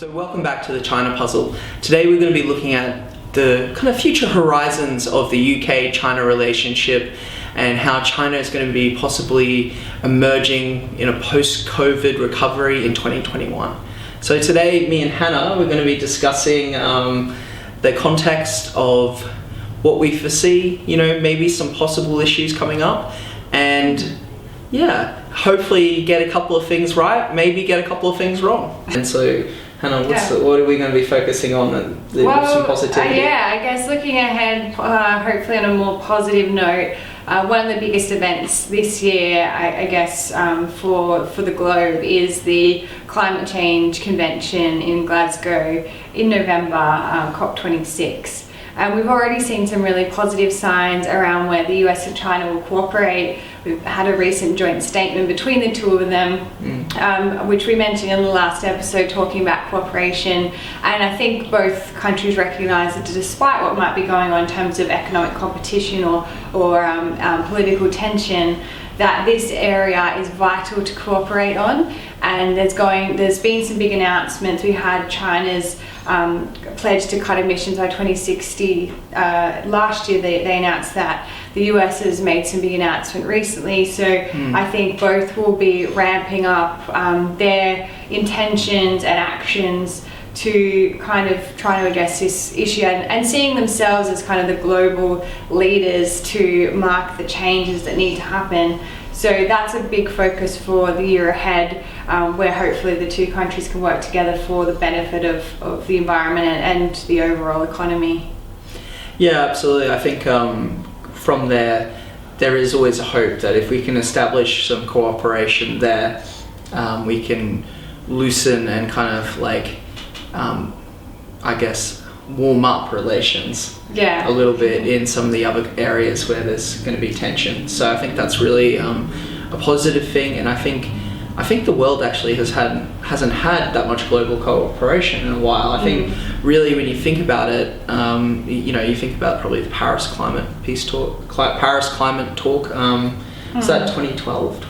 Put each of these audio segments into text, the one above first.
So welcome back to the China Puzzle. Today we're going to be looking at the kind of future horizons of the UK-China relationship and how China is going to be possibly emerging in a post-COVID recovery in 2021. So today, me and Hannah, we're going to be discussing the context of what we foresee, maybe some possible issues coming up, and hopefully get a couple of things right, maybe get a couple of things wrong. And so, Hannah, what are we going to be focusing on? Some positivity? I guess looking ahead, hopefully on a more positive note, one of the biggest events this year, I guess, for the globe is the Climate Change Convention in Glasgow in November, COP26. And we've already seen some really positive signs around where the US and China will cooperate. We've had a recent joint statement between the two of them, which we mentioned in the last episode, talking about cooperation. And I think both countries recognise that despite what might be going on in terms of economic competition or political tension, that this area is vital to cooperate on. And there's been some big announcements. We had China's pledge to cut emissions by 2060. Last year they announced that. The US has made some big announcement recently, so I think both will be ramping up their intentions and actions to kind of try to address this issue and seeing themselves as kind of the global leaders to mark the changes that need to happen. So that's a big focus for the year ahead, where hopefully the two countries can work together for the benefit of the environment and the overall economy. Yeah, absolutely. I think from there is always a hope that if we can establish some cooperation there, we can loosen and kind of warm up relations a little bit in some of the other areas where there's going to be tension. So I think that's really a positive thing, and I think the world actually hasn't had that much global cooperation in a while. I think really when you think about it, you think about probably the Paris climate talk. Is that 2012?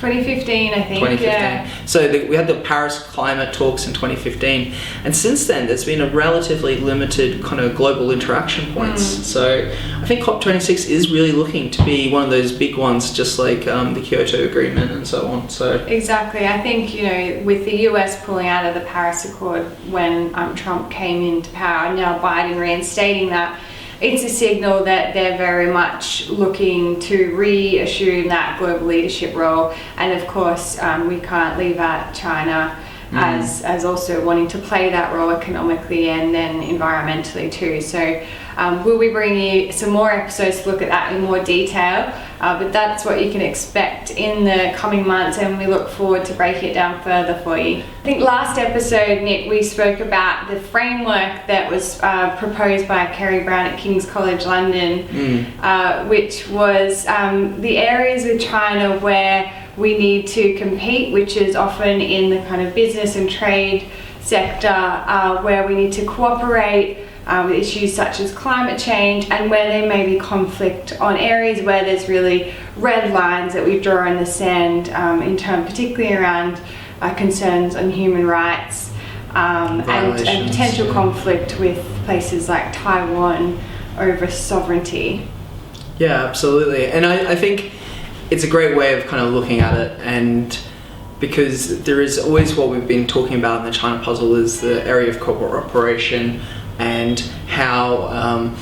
2015, I think. 2015. Yeah. So we had the Paris climate talks in 2015, and since then there's been a relatively limited kind of global interaction points. So I think COP26 is really looking to be one of those big ones, just like the Kyoto Agreement and so on. So exactly. I think with the US pulling out of the Paris Accord when Trump came into power, and now Biden reinstating that, it's a signal that they're very much looking to reassume that global leadership role. And of course, we can't leave out China as also wanting to play that role economically and then environmentally too. So we'll be bringing you some more episodes to look at that in more detail, but that's what you can expect in the coming months, and we look forward to breaking it down further for you. I think last episode, Nick, we spoke about the framework that was proposed by Kerry Brown at King's College London, which was the areas of China where we need to compete, which is often in the kind of business and trade sector, where we need to cooperate with issues such as climate change, and where there may be conflict on areas where there's really red lines that we draw in the sand, particularly around concerns on human rights and potential conflict with places like Taiwan over sovereignty. Yeah, absolutely. And I think it's a great way of kind of looking at it, and because there is always what we've been talking about in the China Puzzle is the area of cooperation and how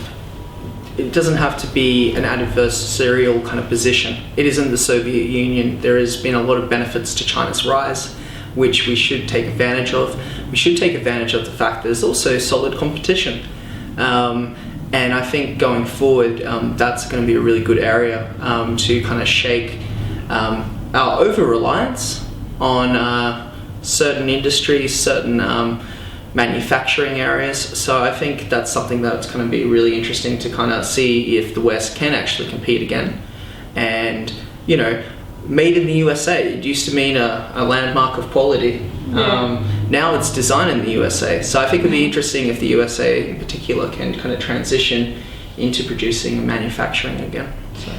it doesn't have to be an adversarial kind of position. It isn't the Soviet Union. There has been a lot of benefits to China's rise, which we should take advantage of. We should take advantage of the fact that there's also solid competition. And I think going forward, that's going to be a really good area to kind of shake our over-reliance on certain industries, certain manufacturing areas. So I think that's something that's going to be really interesting to kind of see if the West can actually compete again. And, made in the USA, it used to mean a landmark of quality. Now it's design in the USA. So I think it'd be interesting if the USA in particular can kind of transition into producing and manufacturing again. So.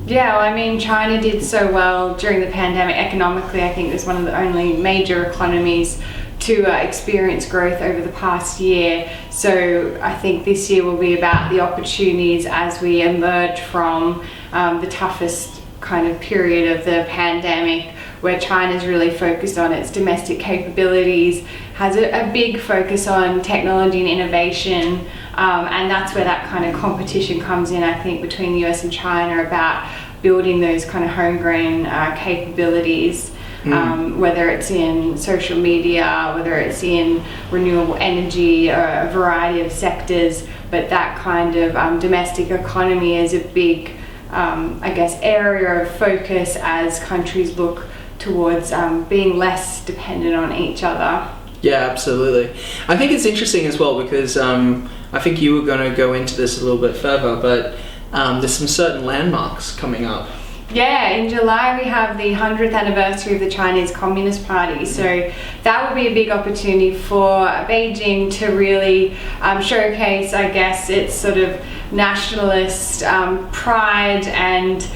Yeah, well, I mean, China did so well during the pandemic economically. I think it was one of the only major economies to to experience growth over the past year. So I think this year will be about the opportunities as we emerge from the toughest kind of period of the pandemic, where China's really focused on its domestic capabilities, has a big focus on technology and innovation, and that's where that kind of competition comes in, I think, between the US and China about building those kind of homegrown capabilities. Whether it's in social media, whether it's in renewable energy, or a variety of sectors, but that kind of domestic economy is a big, I guess, area of focus as countries look towards being less dependent on each other. Yeah, absolutely. I think it's interesting as well because I think you were going to go into this a little bit further, but there's some certain landmarks coming up. Yeah, in July we have the 100th anniversary of the Chinese Communist Party, so that will be a big opportunity for Beijing to really showcase, I guess, its sort of nationalist pride and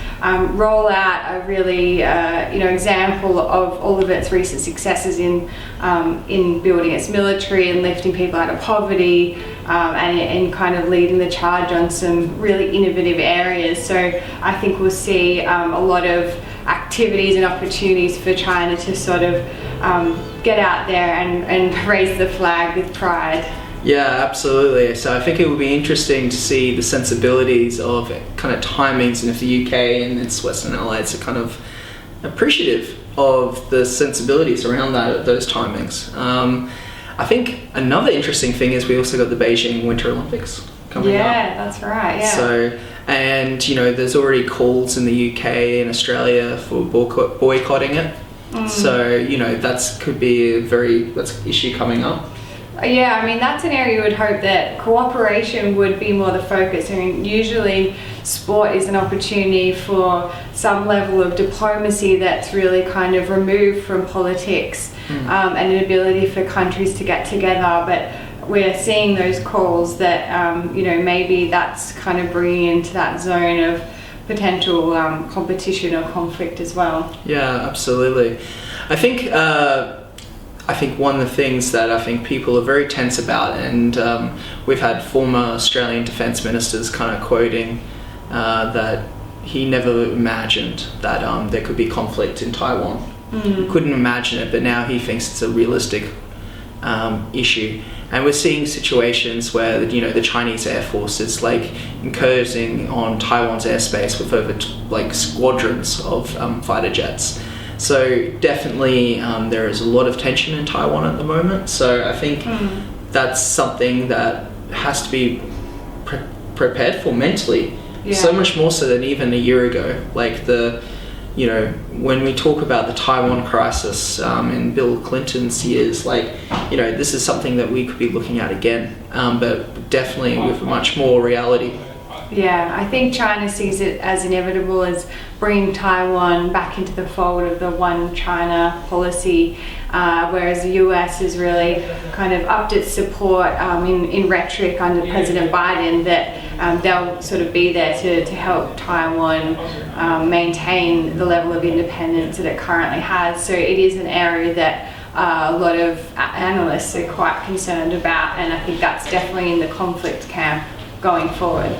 roll out a really example of all of its recent successes in building its military and lifting people out of poverty, and kind of leading the charge on some really innovative areas. So I think we'll see a lot of activities and opportunities for China to sort of get out there and raise the flag with pride. Yeah, absolutely. So I think it will be interesting to see the sensibilities of kind of timings, and if the UK and its Western allies are kind of appreciative of the sensibilities around those timings. I think another interesting thing is we also got the Beijing Winter Olympics coming up. Yeah, that's right. Yeah. So, and there's already calls in the UK and Australia for boycotting it. So that's could be that's an issue coming up. Yeah, I mean, that's an area you would hope that cooperation would be more the focus. I mean, usually sport is an opportunity for some level of diplomacy that's really kind of removed from politics, and an ability for countries to get together. But we're seeing those calls that, maybe that's kind of bringing into that zone of potential competition or conflict as well. Yeah, absolutely. I think one of the things that I think people are very tense about, and we've had former Australian defence ministers kind of quoting that he never imagined that there could be conflict in Taiwan. He couldn't imagine it, but now he thinks it's a realistic issue. And we're seeing situations where the Chinese Air Force is like incursioning on Taiwan's airspace with over squadrons of fighter jets. So definitely there is a lot of tension in Taiwan at the moment. So I think that's something that has to be prepared for mentally. Yeah. So much more so than even a year ago. When we talk about the Taiwan crisis in Bill Clinton's years, this is something that we could be looking at again, but definitely with much more reality. Yeah, I think China sees it as inevitable as bringing Taiwan back into the fold of the one China policy, whereas the US has really kind of upped its support in rhetoric under President Biden that they'll sort of be there to help Taiwan maintain the level of independence that it currently has. So it is an area that a lot of analysts are quite concerned about, and I think that's definitely in the conflict camp going forward.